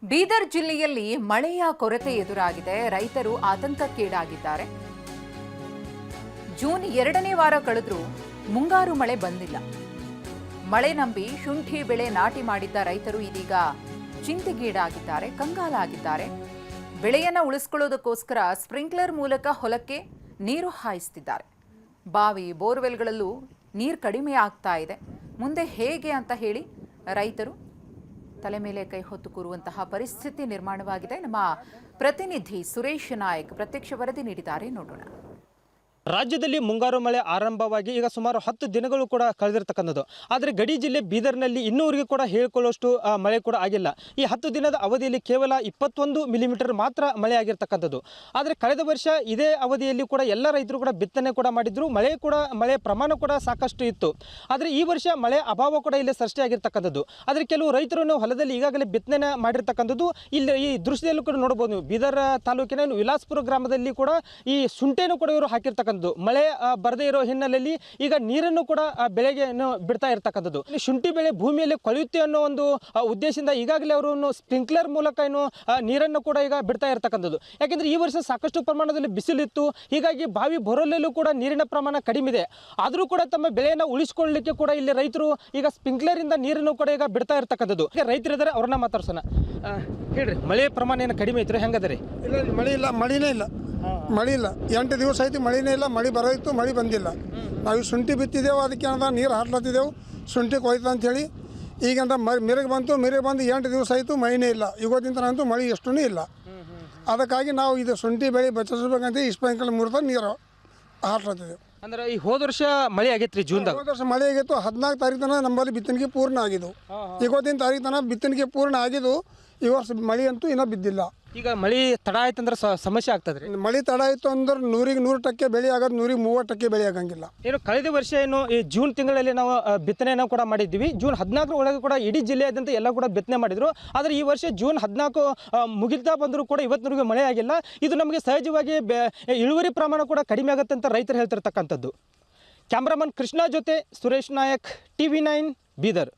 ಬೀದರ್ ಜಿಲ್ಲೆಯಲ್ಲಿ ಮಳೆಯ ಕೊರತೆ ಎದುರಾಗಿದೆ. ರೈತರು ಆತಂಕಕ್ಕೀಡಾಗಿದ್ದಾರೆ. ಜೂನ್ 2ನೇ ವಾರ ಕಳೆದ್ರೂ ಮುಂಗಾರು ಮಳೆ ಬಂದಿಲ್ಲ. ಮಳೆ ನಂಬಿ ಶುಂಠಿ ಬೆಳೆ ನಾಟಿ ಮಾಡಿದ್ದ ರೈತರು ಇದೀಗ ಚಿಂತೆಗೀಡಾಗಿದ್ದಾರೆ, ಕಂಗಾಲಾಗಿದ್ದಾರೆ. ಬೆಳೆಯನ್ನ ಉಳಿಸಿಕೊಳ್ಳೋದಕ್ಕೋಸ್ಕರ ಸ್ಪ್ರಿಂಕ್ಲರ್ ಮೂಲಕ ಹೊಲಕ್ಕೆ ನೀರು ಹಾಯಿಸುತ್ತಿದ್ದಾರೆ. ಬಾವಿ ಬೋರ್ವೆಲ್ಗಳಲ್ಲೂ ನೀರು ಕಡಿಮೆ ಆಗ್ತಾ ಇದೆ. ಮುಂದೆ ಹೇಗೆ ಅಂತ ಹೇಳಿ ರೈತರು ತಲೆ ಮೇಲೆ ಕೈ ಹೊತ್ತು ಕೂರುವಂತಹ ಪರಿಸ್ಥಿತಿ ನಿರ್ಮಾಣವಾಗಿದೆ. ನಮ್ಮ ಪ್ರತಿನಿಧಿ ಸುರೇಶ್ ನಾಯಕ್ ಪ್ರತ್ಯಕ್ಷ ವರದಿ ನೀಡಿದ್ದಾರೆ, ನೋಡೋಣ. ರಾಜ್ಯದಲ್ಲಿ ಮುಂಗಾರು ಮಳೆ ಆರಂಭವಾಗಿ ಈಗ ಸುಮಾರು 10 ದಿನಗಳು ಕೂಡ ಕಳೆದಿರ್ತಕ್ಕಂಥದ್ದು. ಆದರೆ ಗಡಿ ಜಿಲ್ಲೆ ಬೀದರ್ನಲ್ಲಿ ಇನ್ನೂವರೆಗೂ ಕೂಡ ಹೇಳಿಕೊಳ್ಳುವಷ್ಟು ಮಳೆ ಕೂಡ ಆಗಿಲ್ಲ. ಈ 10 ದಿನದ ಅವಧಿಯಲ್ಲಿ ಕೇವಲ 21 ಮಿಲಿಮೀಟರ್ ಮಾತ್ರ ಮಳೆ ಆಗಿರ್ತಕ್ಕಂಥದ್ದು. ಆದರೆ ಕಳೆದ ವರ್ಷ ಇದೇ ಅವಧಿಯಲ್ಲಿ ಕೂಡ ಎಲ್ಲ ರೈತರು ಕೂಡ ಬಿತ್ತನೆ ಕೂಡ ಮಾಡಿದ್ರು. ಮಳೆ ಪ್ರಮಾಣ ಕೂಡ ಸಾಕಷ್ಟು ಇತ್ತು. ಆದರೆ ಈ ವರ್ಷ ಮಳೆ ಅಭಾವ ಕೂಡ ಇಲ್ಲಿ ಸೃಷ್ಟಿಯಾಗಿರ್ತಕ್ಕಂಥದ್ದು. ಆದರೆ ಕೆಲವು ರೈತರು ಹೊಲದಲ್ಲಿ ಈಗಾಗಲೇ ಬಿತ್ತನೆ ಮಾಡಿರ್ತಕ್ಕಂಥದ್ದು. ಇಲ್ಲಿ ಈ ದೃಶ್ಯದಲ್ಲೂ ಕೂಡ ನೋಡಬಹುದು. ನೀವು ಬೀದರ್ ತಾಲೂಕಿನ ವಿಲಾಸ್ಪುರ ಗ್ರಾಮದಲ್ಲಿ ಕೂಡ ಈ ಶುಂಠಿಯನ್ನು ಕೂಡ ಇವರು ಹಾಕಿರ್ತಕ್ಕಂಥದ್ದು. ಮಳೆ ಬರದೇ ಇರೋ ಹಿನ್ನೆಲೆಯಲ್ಲಿ ಈಗ ನೀರನ್ನು ಕೂಡ ಬೆಳೆಗೆ ಬಿಡ್ತಾ ಇರ್ತಕ್ಕಂಥದ್ದು. ಶುಂಠಿ ಬೆಳೆ ಭೂಮಿಯಲ್ಲಿ ಕೊಳೆಯುತ್ತೆ ಅನ್ನೋ ಒಂದು ಉದ್ದೇಶದಿಂದ ಈಗಾಗಲೇ ಅವರು ಸ್ಪ್ರಿಂಕ್ಲರ್ ಮೂಲಕ ನೀರನ್ನು ಕೂಡ ಈಗ ಬಿಡ್ತಾ ಇರ್ತಕ್ಕಂಥದ್ದು. ಯಾಕೆಂದ್ರೆ ಈ ವರ್ಷ ಸಾಕಷ್ಟು ಪ್ರಮಾಣದಲ್ಲಿ ಬಿಸಿಲಿತ್ತು. ಹೀಗಾಗಿ ಬಾವಿ ಬೋರ್ವೆಲ್ಲೂ ಕೂಡ ನೀರಿನ ಪ್ರಮಾಣ ಕಡಿಮೆ ಇದೆ. ಆದರೂ ಕೂಡ ತಮ್ಮ ಬೆಳೆಯನ್ನು ಉಳಿಸಿಕೊಳ್ಳಲಿಕ್ಕೆ ಕೂಡ ಇಲ್ಲಿ ರೈತರು ಈಗ ಸ್ಪ್ರಿಂಕ್ಲರ್ ಇಂದ ನೀರನ್ನು ಕೂಡ ಈಗ ಬಿಡ್ತಾ ಇರ್ತಕ್ಕಂಥದ್ದು. ರೈತರಿದ್ದಾರೆ, ಅವ್ರನ್ನ ಮಾತಾಡ್ಸೋಣ. ಹೇಳ್ರಿ, ಮಳೆ ಪ್ರಮಾಣ ಏನು ಕಡಿಮೆ ಐತ್ರಿ, ಹೆಂಗದ್ರಿ? ಇಲ್ಲ, ಮಳೆ ಇಲ್ಲ, ಮಳಿನೇ ಇಲ್ಲ. ಮಳೆ ಇಲ್ಲ, 8 ದಿವಸ ಆಯ್ತು ಮಳಿನೇ ಇಲ್ಲ. ಮಳೆ ಬರೋಯಿತ್ತು, ಮಳೆ ಬಂದಿಲ್ಲ. ನಾವು ಶುಂಠಿ ಬಿತ್ತಿದ್ದೆವು, ಅದಕ್ಕೆ ಏನದ ನೀರು ಹಾಕ್ಲತ್ತಿದ್ದೆವು, ಶುಂಠಿ ಕೊಯ್ತು ಅಂಥೇಳಿ. ಈಗಂತ ಮಿರಗೆ ಬಂತು, ಮಿರಗೆ ಬಂದು 8 ದಿವಸ ಆಯಿತು, ಮಳೆನೇ ಇಲ್ಲ. ಇವತ್ತಿನ ಅಂತೂ ಮಳೆ ಎಷ್ಟೂ ಇಲ್ಲ. ಅದಕ್ಕಾಗಿ ನಾವು ಇದು ಶುಂಠಿ ಬೆಳೆ ಬಚ್ಚಿಸ್ಬೇಕಂತ ಸ್ಪ್ರಿಂಕ್ಲರ್ ಮೂಲಕ ನೀರು ಹಾಕ್ಲತ್ತಿದ್ದೆವು. ಅಂದ್ರೆ ಈ ಹೋದ ವರ್ಷ ಮಳೆ ಆಗೈತ್ರಿ ಜೂನ್ದಾಗ? ಹೋದ ವರ್ಷ ಮಳೆ ಆಗಿತ್ತು. 14 ತಾರೀಕು ತನಕ ನಮ್ಮಲ್ಲಿ ಬಿತ್ತನೆಗೆ ಪೂರ್ಣ ಆಗಿದ್ದು. ಇವತ್ತಿನ ತಾರೀಕು ತನಕ ಬಿತ್ತನೆಗೆ ಪೂರ್ಣ ಆಗಿದ್ದು. ಈ ವರ್ಷ ಮಳೆ ಅಂತೂ ಇನ್ನೂ ಬಿದ್ದಿಲ್ಲ. ಈಗ ಮಳೆ ತಡ ಆಯ್ತಂದ್ರೆ ಸಮಸ್ಯೆ ಆಗ್ತದ್ರಿ? ಮಳೆ ತಡ ಆಯಿತು ಅಂದ್ರೆ 100% ಬೆಳೆ ಆಗೋದು, 130% ಬೆಳೆ ಆಗಂಗಿಲ್ಲ. ಏನು ಕಳೆದ ವರ್ಷ ಈ ಜೂನ್ ತಿಂಗಳಲ್ಲಿ ನಾವು ಬಿತ್ತನೆಯನ್ನು ಕೂಡ ಮಾಡಿದ್ವಿ. ಜೂನ್ 14 ಒಳಗೆ ಕೂಡ ಇಡೀ ಜಿಲ್ಲೆಯಾದ್ಯಂತ ಎಲ್ಲ ಕೂಡ ಬಿತ್ತನೆ ಮಾಡಿದ್ರು. ಆದರೆ ಈ ವರ್ಷ ಜೂನ್ 14 ಮುಗಿತಾ ಬಂದರೂ ಕೂಡ ಇವತ್ತಿನವರೆಗೂ ಮಳೆ ಆಗಿಲ್ಲ. ಇದು ನಮಗೆ ಸಹಜವಾಗಿ ಇಳುವರಿ ಪ್ರಮಾಣ ಕೂಡ ಕಡಿಮೆ ಆಗುತ್ತೆ ಅಂತ ರೈತರು ಹೇಳ್ತಿರ್ತಕ್ಕಂಥದ್ದು. ಕ್ಯಾಮ್ರಾಮನ್ ಕೃಷ್ಣ ಜೊತೆ ಸುರೇಶ್ ನಾಯಕ್, TV9 ಬೀದರ್.